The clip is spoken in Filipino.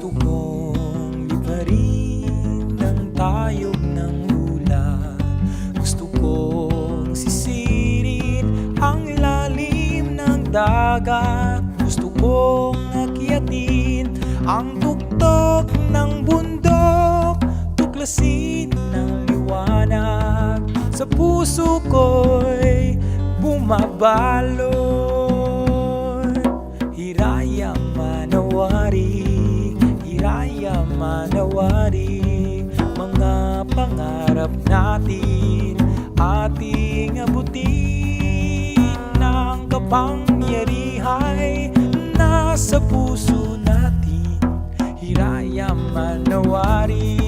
Gusto kong liparin ng tayog ng hula. Gusto kong sisirin ang lalim ng dagat. Gusto kong akyatin ang tuktok ng bundok. Tuklasin ng liwanag sa puso ko'y bumabalot. Hiraya manawari, hiraya manawari, mga pangarap natin ating abutin. Ang kapangyarihan nasa puso natin. Hiraya manawari,